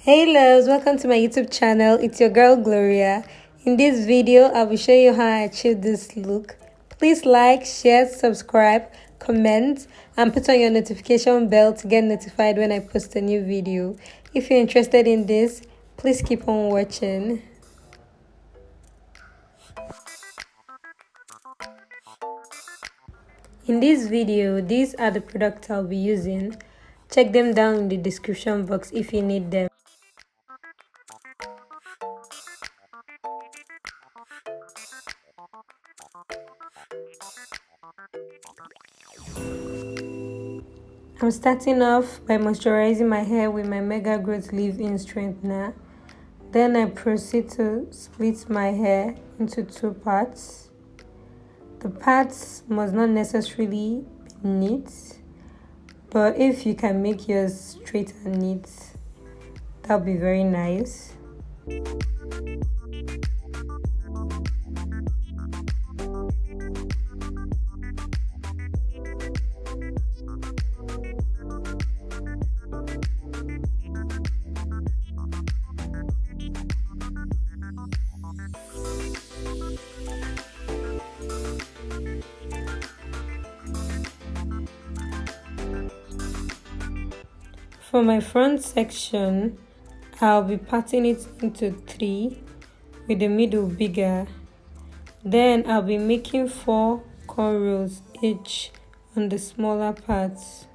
Hey loves, welcome to my YouTube channel. It's your girl Gloria. In this video, I'll be showing you how I achieved this look. Please like, share, subscribe, comment, and put on your notification bell to get notified when I post a new video. If you're interested in this, please keep on watching. In this video, these are the products I'll be using. Check them down in the description box if you need them. I'm starting off by moisturizing my hair with my Mega Growth Leave-In Strengthener. Then I proceed to split my hair into two parts. The parts must not necessarily be neat, but if you can make yours straight and neat, that'll be very nice. For my front section, I'll be parting it into 3 with the middle bigger. Then I'll be making 4 cornrows each on the smaller parts.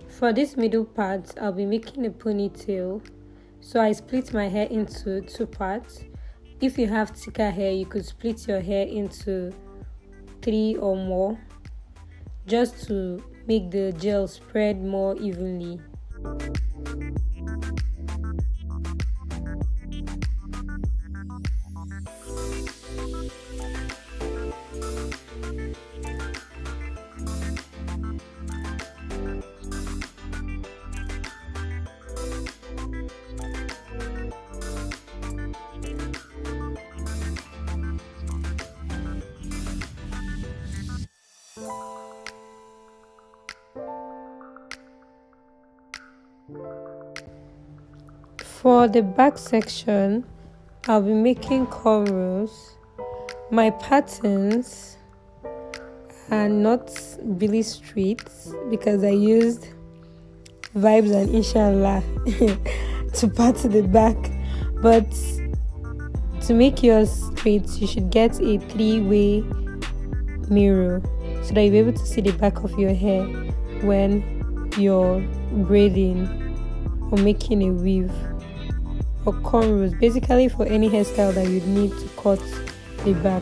For this middle part, I'll be making a ponytail. So I split my hair into 2 parts. If you have thicker hair, you could split your hair into 3 or more, just to make the gel spread more evenly. For the back section, I'll be making cornrows. My patterns are not really straight because I used Vibes and Inshallah to part the back, but to make yours straight, you should get a 3-way mirror so that you'll be able to see the back of your hair when you're braiding or making a weave. Or cornrows, basically for any hairstyle that you'd need to cut the back.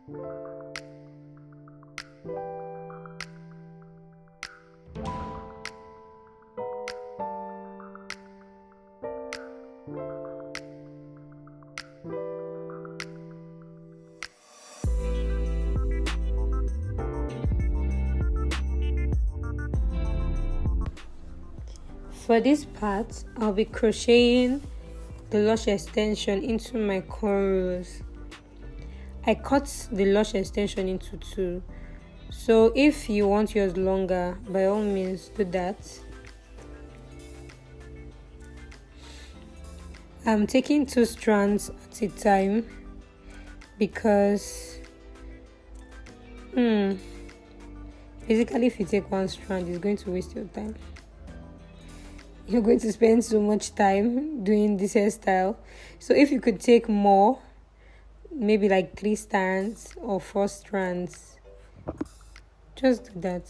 For this part, I'll be crocheting the Lush extension into my cornrows. I cut the Lush extension into two, so if you want yours longer, by all means do that. I'm taking 2 strands at a time because basically if you take 1 strand, it's going to waste your time. You're going to spend so much time doing this hairstyle. So if you could take more, maybe like 3 strands or 4 strands, just do that.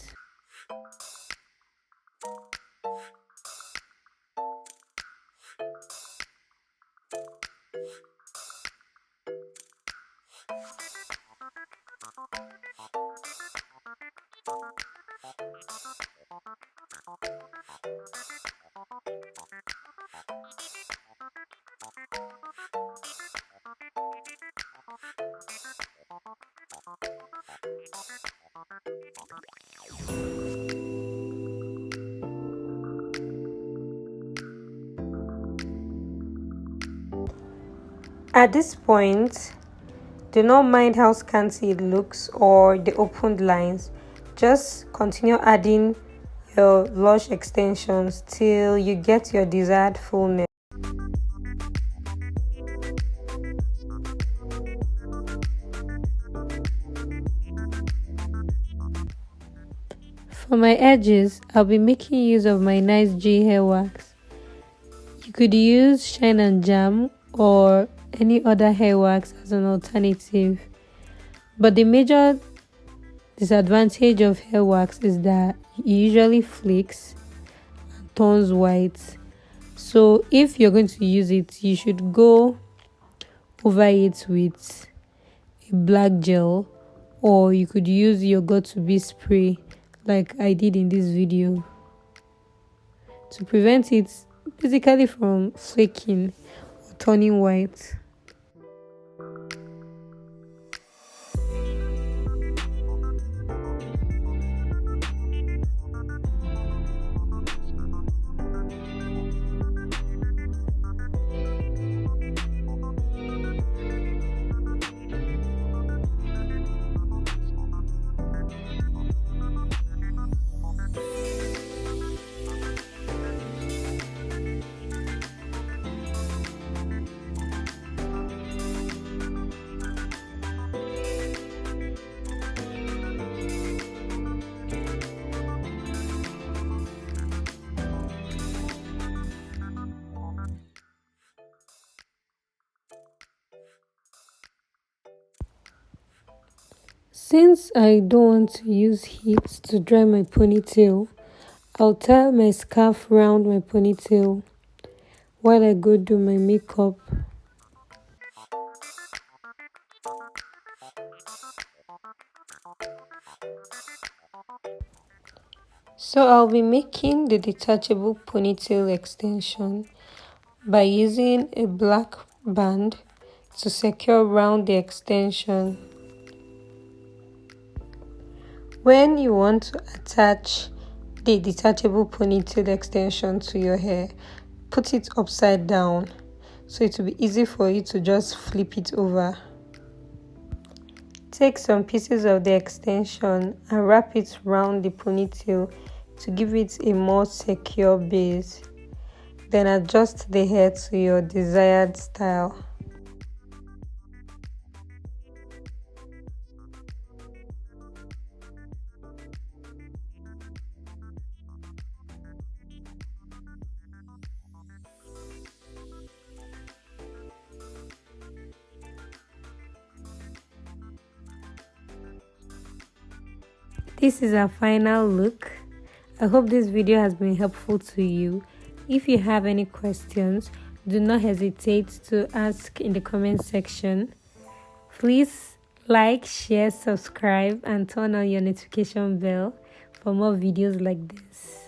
At this point, do not mind how scanty it looks or the opened lines. Just continue adding your Lush extensions till you get your desired fullness. For my edges, I'll be making use of my nice G hair wax. You could use Shine and Jam or any other hair wax as an alternative. But the major disadvantage of hair wax is that it usually flakes and turns white. So if you're going to use it, you should go over it with a black gel, or you could use your got2b spray like I did in this video to prevent it basically from flaking or turning white. Since I don't want to use heat to dry my ponytail, I'll tie my scarf around my ponytail while I go do my makeup. So I'll be making the detachable ponytail extension by using a black band to secure around the extension. When you want to attach the detachable ponytail extension to your hair, put it upside down so it will be easy for you to just flip it over. Take some pieces of the extension and wrap it around the ponytail to give it a more secure base. Then adjust the hair to your desired style. This is our final look. I hope this video has been helpful to you. If you have any questions, do not hesitate to ask in the comment section. Please Like, share, subscribe, and turn on your notification bell for more videos like this.